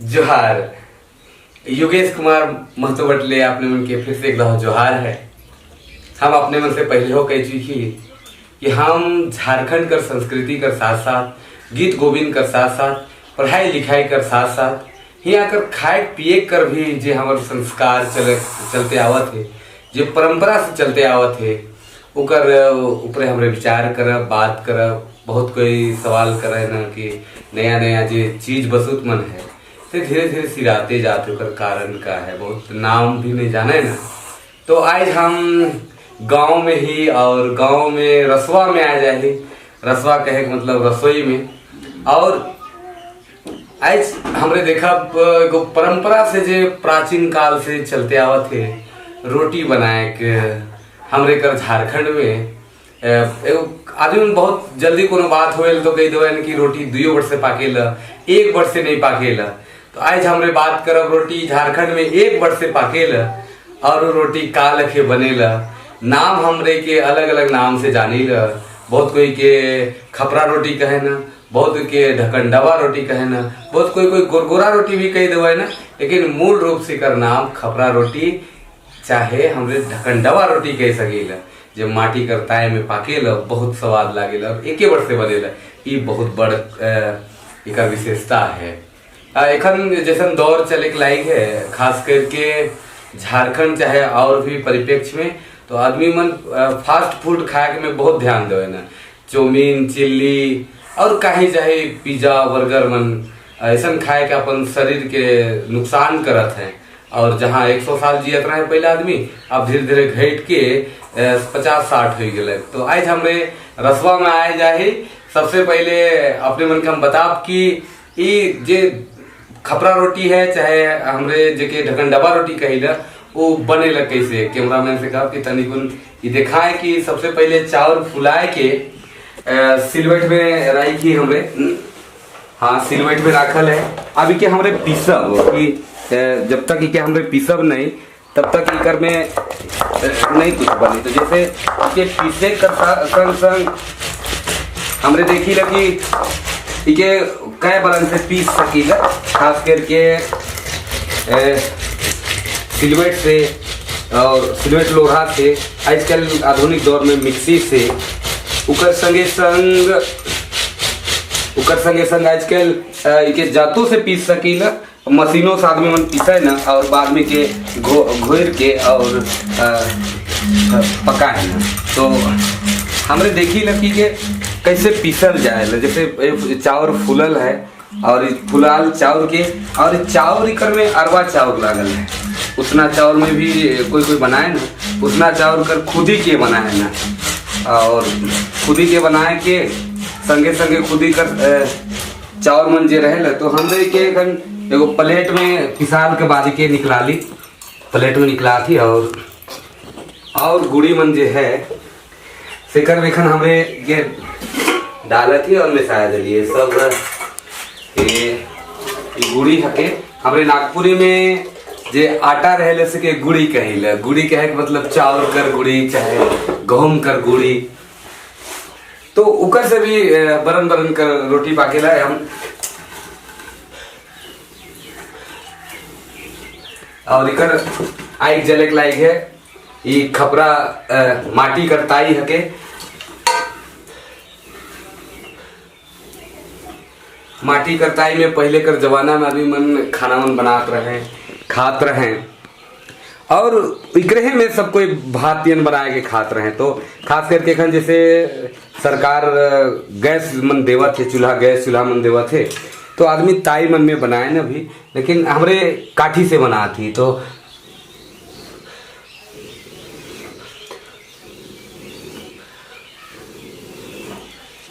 जोहार। योगेश कुमार महतो बटले अपने मन के फिर से एक दफा जोहार है। हम अपने मन से पहले हो कह चुकी कि हम झारखंड कर संस्कृति कर साथ साथ गीत गोविंद कर साथ साथ पढ़ाई लिखाई कर साथ साथ यहाँ कर खाए पिए कर भी जे हमारे संस्कार चलते आवत है, जो परंपरा से चलते आवत है उकर ऊपर हमरे विचार करब बात करब। बहुत कोई सवाल करे ना कि नया नया जो चीज बसुत मन है तो धीरे धीरे सिराते जाते कर कारण का है, बहुत नाम भी नहीं जाने ना। तो आज हम गांव में ही और गांव में रसवा में आ जाए, रसवा कहे का मतलब रसोई में। और आज हमने देखा परंपरा से जो प्राचीन काल से चलते आवत है रोटी बनाए के हमरे कर झारखंड में आदमी बहुत जल्दी कोनो बात होल तो कह दो कि रोटी 2 वर्ष से पाकेला, 1 वर्ष से नहीं पाकेला। तो आज हमरे बात करब रोटी झारखंड में 1 वर्ष से पाकेला और रोटी का लखे बनेला। नाम हमरे के अलग अलग नाम से जानीला। बहुत कोई के खपरा रोटी कहे ना, बहुत के ढकंडवा रोटी कहे ना, बहुत कोई गोरगोरा रोटी भी कह देवे ना, लेकिन मूल रूप से कर नाम खपरा रोटी चाहे हमरे ढकंडवा रोटी कह सकेला। जब माटी करताए में पाकेला बहुत स्वाद लागेला और 1 वर्ष से बनेला। ये बहुत बड़ एक विशेषता है। एखन जैसन दौर चले के लायक है, खास करके झारखंड चाहे और भी परिप्रेक्ष्य में तो आदमी मन फास्ट फूड खाए में बहुत ध्यान देवे ना। चाउमीन चिल्ली और कहीं चाहे पिज्जा बर्गर मन ऐसा खाए के अपन शरीर के नुकसान करत है। और जहाँ 100 साल जियत रहे पहले आदमी, अब धीरे धीरे घट के 50-60 हो गए। तो आज हमरे रसवा में आए जाए। सबसे पहले अपने मन के हम बताब कि ये जे खपरा रोटी है चाहे हमरे जेके ढकंडवा रोटी कहिला वो बनेला कैसे। कैमरामैन से कहा कि तनिकुन ये दिखाए कि सबसे पहले चावल फुलाए के सिलवट में राई की हमरे, हाँ सिलवट में राखल है। अभी के हमरे पीसब कि जब तक ये हमरे पीसब नहीं तब तक इकर में नहीं कुछ बनी। तो जैसे के पीसे कर संग संग हमरे देखी लगी इके कई बरन से पीस सकीला, खास करके सिलवट से और सिलवट लोहा से। आजकल आधुनिक दौर में मिक्सी से उकर संगे संग आजकल इके जातों से पीस सकीला। मशीनों से आदमी मन पीसे ना और बाद में के घोर के और पकाए ना। तो हमरे देखी लगी के कैसे पीसल जाए। जैसे चावल फूलल है और फुलाल चावल के और चावल इकर में अरवा चावल लागल है। उतना चावल में भी कोई बनाए ना, उतना चावल कर खुद ही के बनाए ना और खुद ही के बनाए के संगे संगे खुद ही कर चावल मन जे रहे तो हमरे के एगो प्लेट में पिसाल के बाद के निकला ली, प्लेट में निकला थी। और गुड़ी मन जे है सेकर वेखन हमरे ये डाला थी और मिसाया दिलिए सब। ये गुड़ी हके हमरे नागपुरी में जे आटा रहे से के गुड़ी कहिला। गुड़ी कहे मतलब चावल कर गुड़ी चाहे गहूम कर गुड़ी। तो उकर से भी बरन बरन कर रोटी पाकेला है हम। और इकर आइक जले लायक है ये खपरा माटी करताई हके। माटी करताई में पहले कर जमाना में आदमी मन खाना मन बनात रहे खात रहे और इकरे में सब कोई भातियन बनाए के खात रहे। तो खास करके खन जैसे सरकार गैस मन देवा थे, गैस चूल्हा मन देवा थे तो आदमी ताई मन में बनाए ना भी, लेकिन हमरे काठी से बना थी। तो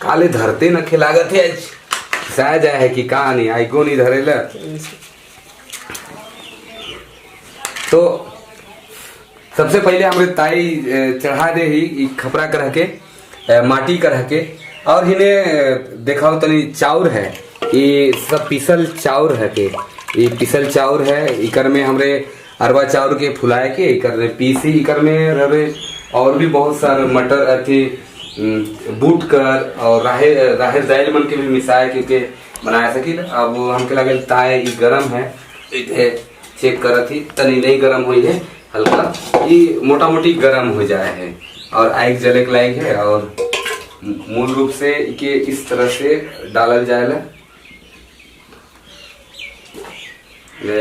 काले धरते न खिलागत है शायद जाए है कि कहा नहीं आई को नहीं धरेला। तो सबसे पहले हमरे ताई चढ़ा दे ही खपरा कर के माटी कर के और इन्हें देखाओ तनी चाउर है। ये सब पीसल चाउर है के ये पीसल चाउर है। इकर में हमरे अरवा चाउर के फुलाए के इकर में पीसी इकर में रहे और भी बहुत सारे मटर अथी बूट कर और राहेर दाल मन के भी मिसाए क्योंकि बनाए सकी। अब हमके लगे ताए गरम है, चेक करत ही तनी नहीं गरम हुई है, हल्का ये मोटा मोटी गरम हो जाए है और आग जले के लायक है। और मूल रूप से के इस तरह से डालल जाएला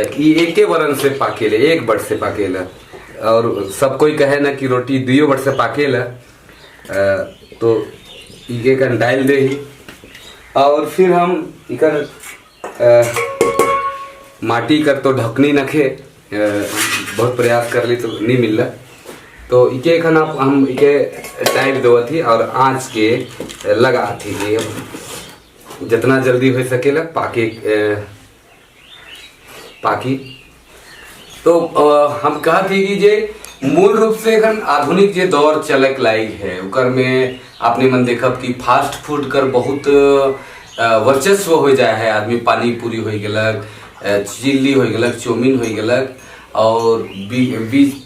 कि एक बरन से पाकेले, एक बट से पाकेला। और सब कोई कहे ना कि रोटी दुइयो बट से पाकेला, तो इके कर डाल दे ही। और फिर हम इकर माटी कर तो ढकनी नखे, बहुत प्रयास कर ली तो नहीं मिल रहा, तो इके खाना हम इके टाइम दो थी और आँच के लगा थी कि जितना जल्दी हो सकेला पाकी। तो हम कहा थी कि जे मूल रूप से एखन आधुनिक जे दौर चलक लायक है उकर में आपने मन देखब कि फास्ट फूड कर बहुत वर्चस्व हो जाए है। आदमी पानी पूरी हो गलक, चिल्ली हो गलक, चाउमीन हो गलक, और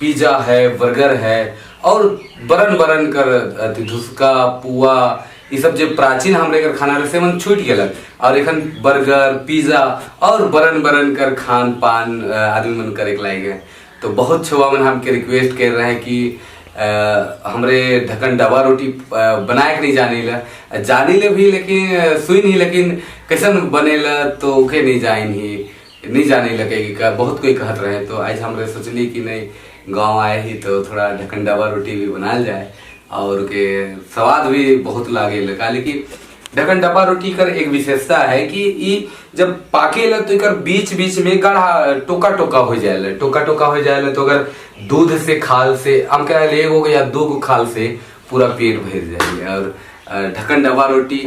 पिज्जा है, बर्गर है, और बरन बरन कर धुसका पुआ ये सब जो प्राचीन हमरे कर खाना रहे से मन छूट गलक। और एखन बर्गर पिज्जा और बरन बरन कर खान पान आदमी मन करे के लायक है। तो बहुत छुआ मन हमके रिक्वेस्ट कर रहे हैं कि हमरे ढक्कन डबा रोटी बनाए के नहीं जानी ले भी, लेकिन सुई नहीं, लेकिन कैसन बनेला तो उके नहीं जाने लगे कि बहुत कोई कहत रहे। तो आज हमरे सोचली कि नहीं गांव आए ही तो थोड़ा ढक्कन डबा रोटी भी बनाल जाए और के स्वाद भी बहुत लागे लगा। लेकिन ढक्कन डबा रोटी कर एक विशेषता है कि ये जब पाकेला तो इकर बीच बीच में गाढ़ा टोका टोका हो जाएला, तो अगर दूध से खाल से हम क्या ले हो या 2 खाल से पूरा पेट भर जाए। और ढक्कन डबा रोटी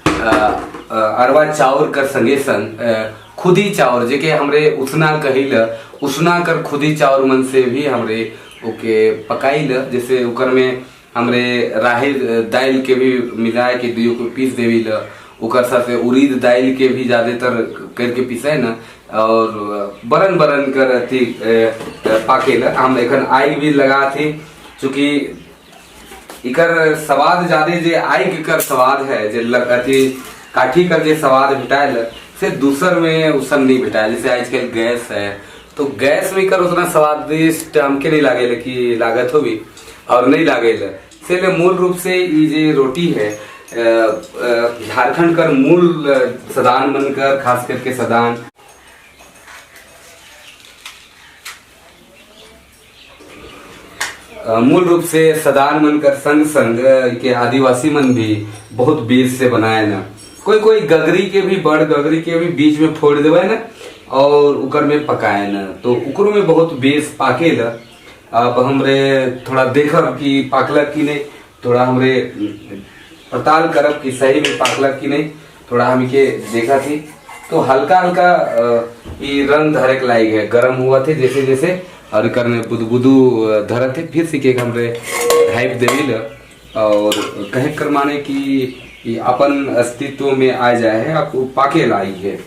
अरवा चाउर कर संगे संग खुदी चाउर जेके हमरे उसना कर खुदी चाउर मन से भी हमरे ओके पकाइल, जैसे उकर में हमरे राहर दाल के भी मिलाए के दुइयो को पीस देवी ल, उकर साथे उड़ीद दाल के भी ज्यादातर करके पिसाए ना, और बरन बरन कर अथी पाकेला। हम एखन आग भी लगा थी, चूंकि इकर स्वाद ज्यादा जे आग कर स्वाद है जे अथी काठी कर जे स्वाद भेटाइल से दूसर में उसन नहीं भेटाइल। जैसे आजकल गैस है तो गैस में कर उतना स्वादिष्ट हमके नहीं लागे कि लागत हो भी और नहीं लागे से मूल रूप से ये जे रोटी है झारखंड कर मूल सदान बनकर, खास करके सदान मूल रूप से सदान बनकर संग संग के आदिवासी मन भी बहुत बीज से बनाए ना, कोई गगरी के भी बड़ गगरी के भी बीच में फोड़ देवे ना और उकर में पकाए ना, तो उकर में बहुत बेस पाकेला। अब हमरे थोड़ा देखब कि पाकलक कि नहीं, थोड़ा हमरे पड़ताल करब कि सही में पाकलक कि नहीं, थोड़ा हम के देखा थी तो हल्का हल्का ये रंग धरे के लायक है, गर्म हुआ थे जैसे जैसे और कर में बुदबुदू धरे थे। फिर सीखे हमरे हाइप देवी और कहे कर माने कि अपन अस्तित्व में आ जाए है, आपको पाके लाई है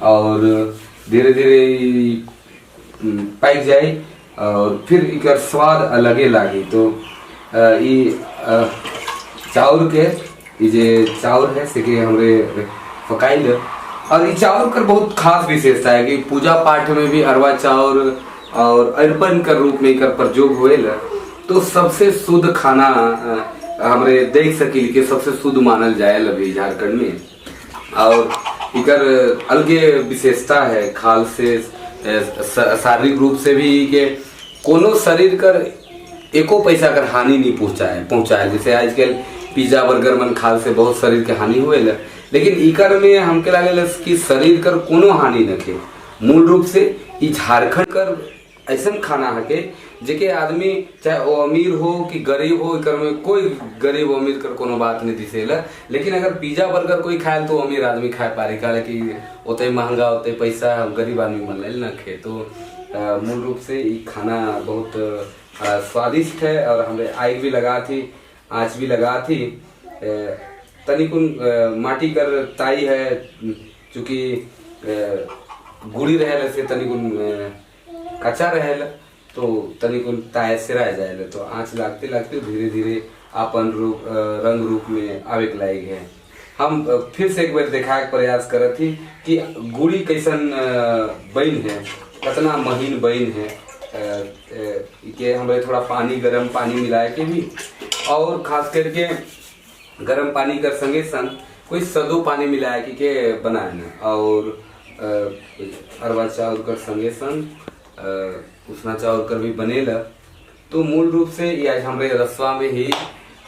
और धीरे धीरे पाक जाए और फिर इकर स्वाद अलगे लागी। तो ये चाउर के ये जे चाउर है से के हमरे पकाइल, और ये चाउर कर बहुत खास विशेषता है कि पूजा पाठ में भी अरवा चाउर और अर्पण कर रूप में इकर प्रयोग होएला। तो सबसे शुद्ध खाना हमरे देख सकिल के सबसे शुद्ध मानल जाए अभी झारखंड में, और इकर अलगे विशेषता है। खाल से शारीरिक रूप से भी के कोनो शरीर कर एको पैसा कर हानि नहीं पहुंचाए। जैसे आजकल पिज्जा बर्गर मन खाल से बहुत शरीर के हानि हुए, लेकिन इकर में हमके लागल कि शरीर कर कोनो हानि नखे। मूल रूप से ई झारखंड कर ऐसा खाना है के जेके आदमी चाहे वो अमीर हो कि गरीब हो, इकर में कोई गरीब अमीर कर कोनो बात नहीं दिसेला। लेकिन अगर पिज्जा बर्गर कोई खाए तो अमीर आदमी खाए पारे, काहे कि उतने महंगा उतने पैसा गरीब आदमी मन ले ना खे। तो मूल रूप से ये खाना बहुत स्वादिष्ट है और हमें आग भी लगा थी, आँच भी लगा थी। तनिकुन माटी कर ताई है, चूँकि गुड़ी रहेला से तनिकुन कच्चा रहेला तो तनिकुन ताय से रह जाएगा। तो आँच लागते लागते धीरे धीरे अपन रूप रंग रूप में आवे के लायक है। हम फिर से एक बार दिखाए के प्रयास करत थी कि गुड़ी कैसन बन है, कितना महीन बन है। के हमें थोड़ा पानी, गर्म पानी मिलाए के भी, और खास करके गर्म पानी कर संगे संग कोई सदो पानी मिलाए के बनाए न, और अरवा चावल कर संगे संग उसना चावल कर भी बनेला। तो मूल रूप से ये आज हमारे रसवा में ही,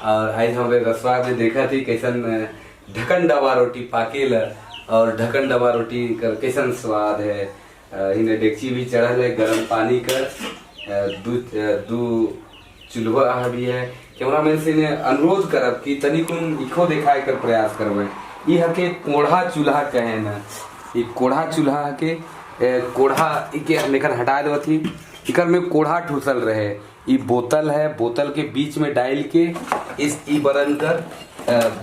और आज हमारे रसवा में देखा थी कैसन ढकन डबा रोटी पाकेला, और ढकन डबा रोटी का कैसन स्वाद है। इन्हें डेगची भी चढ़ल है गरम पानी कर, दू चूल्हा भी है। कैमरामैन से इन्हें अनुरोध करब कि तनिकुन इको दिखाए कर प्रयास करबे। ये हके कोढ़ा चूल्हा कहे न, ये कोढ़ा चूल्हा के कोढ़ा के लेकर हटा देव थी। इकर में कोढ़ा ठूसल रहे। ये बोतल है, बोतल के बीच में डाल के इस ई बरन कर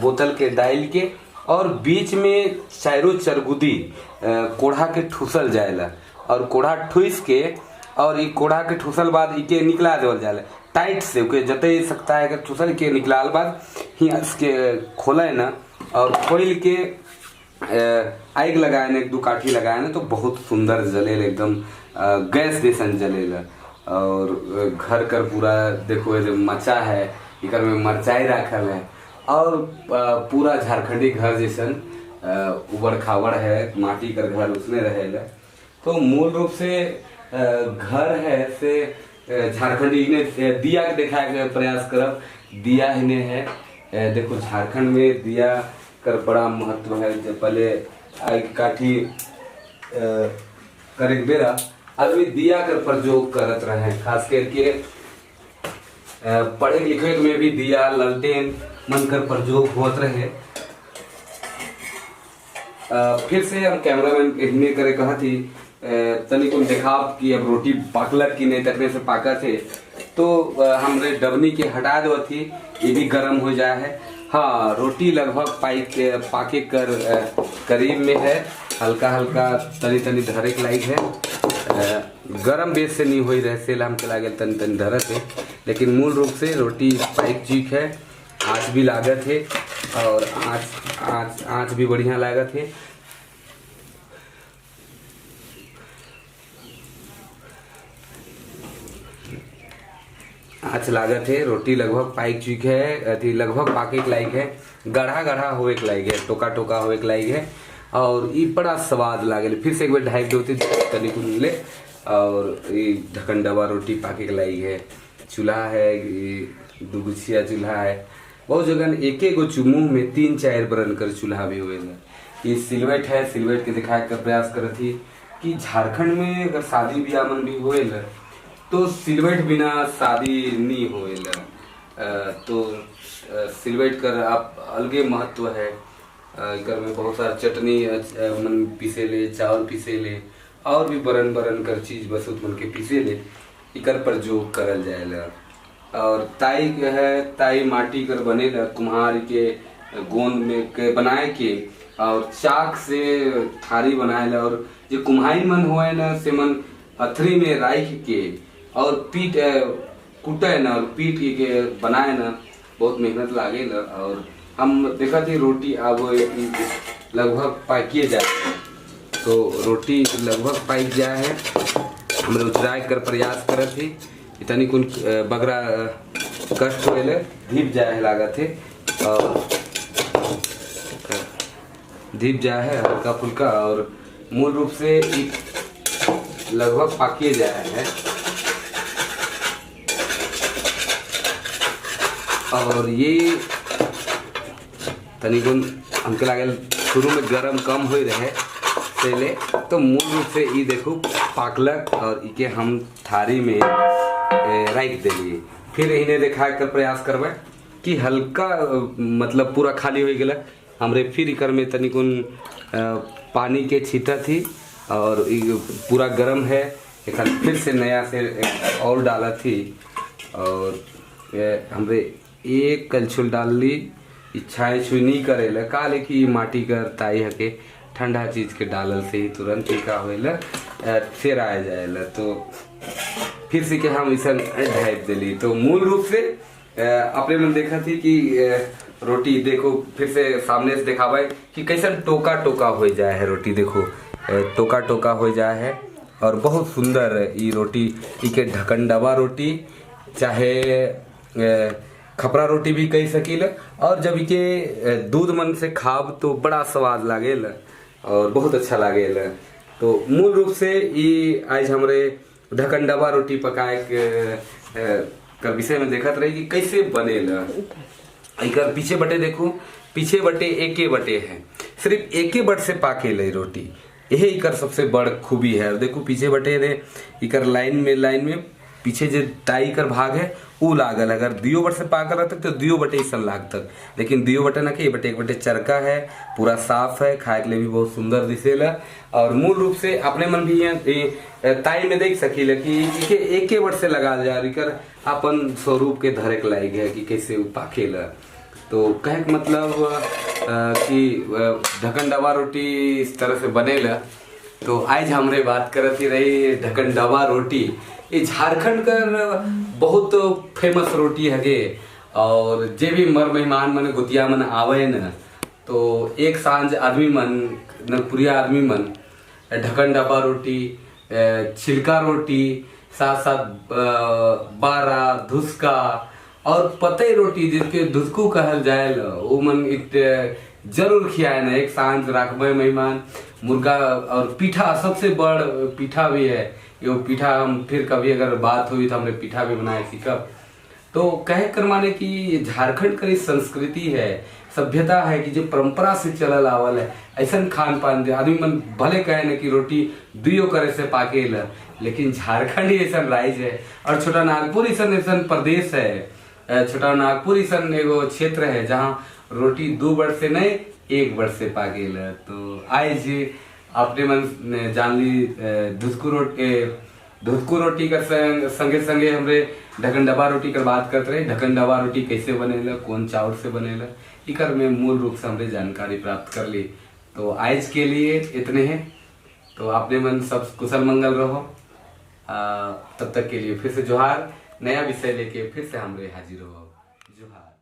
बोतल के डाल के, और बीच में चारों चरगुदी कोढ़ा के ठूसल जाएला, और कोढ़ा ठूस के, और ये कोढ़ा के ठूसल बाद इके निकला देवल जाएला टाइट से। ओके जते सकता है कि ठूसल के निकलाल बाद ही इसके खोले ना, और खोल के आग लगाए ना, एक दो काठी लगाए ना, तो बहुत सुंदर जलेल, एकदम गैस जैसन जलेला। और घर कर पूरा देखो ये मचा है, इकर में मरचाई रखल है, और पूरा झारखंडी घर जैसन उबड़ खाबड़ है, माटी कर घर उसने रहेला। तो मूल रूप से घर है से झारखंडी ने दिया के दिखाए के प्रयास करब। दिया इन्हें है, देखो झारखंड में दिया कर बड़ा महत्व है। जब पहले आग काठी करे बेरा आदमी दिया कर प्रयोग करत रहे, खास करके पढ़े लिखे में भी दिया लालटेन मन कर प्रयोग होत रहे। फिर से हम कैमरामैन इतने करे कहा थी तनिक देखाब कि अब रोटी पाकलत की नहीं, तकने से पाका थे तो हमरे डबनी के हटा दो थी, ये भी गर्म हो जाए है। हाँ, रोटी लगभग पाके कर करीब में है, हल्का हल्का तनी तनी धरे के लायक है। गरम बेस से नहीं हो रहे से हम के लागे तनी तनी धरत है, लेकिन मूल रूप से रोटी पाइक चीक है। आँच भी लागत है, और आँच भी बढ़िया लागत है। आँच लागत है, रोटी लगभग पाइक चुक है, अथी लगभग पाके के लायक है, गढ़ा गढ़ा होए के लायक है, टोका टोका होए के लायक है, और ये बड़ा स्वाद लागे। फिर से एक बार ढाई दो तनी को मिले, और ये ढक्कन डबा रोटी पाके के लायक है। चूल्हा है, दुगुछिया चूल्हा है, बहुत जगह एक एक गो मुँह में 3-4 बरन कर चूल्हा भी हुए। ये सिलवट है, सिलवट के दिखाए का प्रयास कर थी कि झारखंड में अगर शादी ब्याह मन भी हुए तो सिलवट बिना शादी नहीं होएला। तो सिलवट कर आप अलगे महत्व है। इकर में बहुत सारा चटनी मन पीसे ले, चावल पीसे ले, और भी बरन बरन कर चीज बसुत मन के पीसे ले, इकर पर जो करल जाएला। और ताई है, ताई माटी कर बनेला, कुम्हार के गोंद में के बनाए के, और चाक से थारी बनाएला। और जो कुम्हारी मन हुए ना से मन अथरी में राख के और पीट कुटे ना, और पीट के बनाए ना, बहुत मेहनत लागे ना। और हम देखा थी रोटी अब लगभग पाकिए जाए, तो रोटी लगभग पाक जाए है। हम उचराए कर प्रयास करत थी, इतनी कुछ बगरा कष्ट होले धीप जाए लागत है, और धीप जाए है हल्का फुल्का, और मूल रूप से लगभग पाकिए जाए है। और ये तनिकुन हमके लागल शुरू में गरम कम हो रहे पहले, तो मूल रूप से ये देखो पाकलक, और इके हम थारी में रख देलिए। फिर इन्हें देखा कर प्रयास करबे कि हल्का मतलब पूरा खाली हो गया हमरे। फिर इकर में तनिकुन पानी के छीटा थी, और पूरा गर्म है, एक फिर से नया से और डाला थी, और हमरे एक कलछुल डाल ली। इच्छाएं छुई नहीं करेला का, लेकिन माटी कर ताई हके ठंडा चीज के डालल से ही तुरंत ही का होएला फिर आ जाएला। तो फिर से के हम इसे ढाइप दिली। तो मूल रूप से अपने मन देखा थी कि रोटी देखो फिर से सामने से दिखावे कि कैसन टोका टोका हो जाए है रोटी। देखो टोका टोका हो जाए है और बहुत सुंदर ई रोटी इके ढकनडबा रोटी चाहे खपरा रोटी भी कही सकील। और जब इके दूध मन से खाब तो बड़ा स्वाद लागेल और बहुत अच्छा लागेल। तो मूल रूप से ई आज हमरे ढकनडबा रोटी पकाए के विषय में देखत रही कि कैसे बनेला। इकर पीछे बटे देखो, पीछे बटे एके बटे है, सिर्फ एके बट से पाके ले रोटी, यही इकर सबसे बड़ खूबी है। देखो पीछे बटे रे इकर लाइन में पीछे जो टाई कर भाग है ऊ लागल। अगर दियो बट से पाकर रहता तो दियो बटे ऐसा लागतक, लेकिन दियो बटे ना के बटे एक बटे चरका है, पूरा साफ है, खाए के लिए भी बहुत सुंदर दिसेला। और मूल रूप से अपने मन भी ताई में देख सकील कि एके बट से लगा जा कर अपन स्वरूप के धरे के लायक है कि कैसे पाखेला। तो कहे के मतलब कि ढकनडबा रोटी इस तरह से बनेला। तो आज हमरे बात करत ही रही ढकनडबा रोटी। ये झारखंड कर बहुत फेमस रोटी है और जे भी मर मेहमान मन गोतिया मन आवे न तो एक सांझ आदमी मन नरपुरिया आदमी मन ढकनडबा रोटी, छिलका रोटी, साथ साथ बारा धुसका और पतई रोटी जिसके धुसकू कहल जाए वो मन जरूर खियाए न। एक सांझ राखबे मेहमान मुर्गा और पीठा, सबसे बड़ पीठा भी है। ये पीठा हम फिर कभी अगर बात हुई तो हमने पीठा भी बनाए सीखब। तो कहे कर माने कि झारखंड का संस्कृति है, सभ्यता है कि जो परंपरा से चलल आवल है ऐसा खान पान दे। आदमी मन भले कहे न कि रोटी दुइयो करे से पाके ला, लेकिन झारखंड ही ऐसा राज्य है और छोटा नागपुर ऐसा प्रदेश है। छोटा नागपुर ऐसा एगो क्षेत्र है जहाँ रोटी 2 बड़ से नहीं 1 बड़ से पाके ला। तो आज आपने मन जान ली धुसकू रोटी का संगे संगे हमरे ढकनडबा रोटी का बात करते रहे। ढकनडबा रोटी कैसे बनेला, कौन चावल से बनेला, इकर में मूल रूप से हमरे जानकारी प्राप्त कर ली। तो आज के लिए इतने हैं। तो आपने मन सब कुशल मंगल रहो। तब तक के लिए फिर से जोहार। नया विषय लेके फिर से हमरे हाजिर हो। जोहार।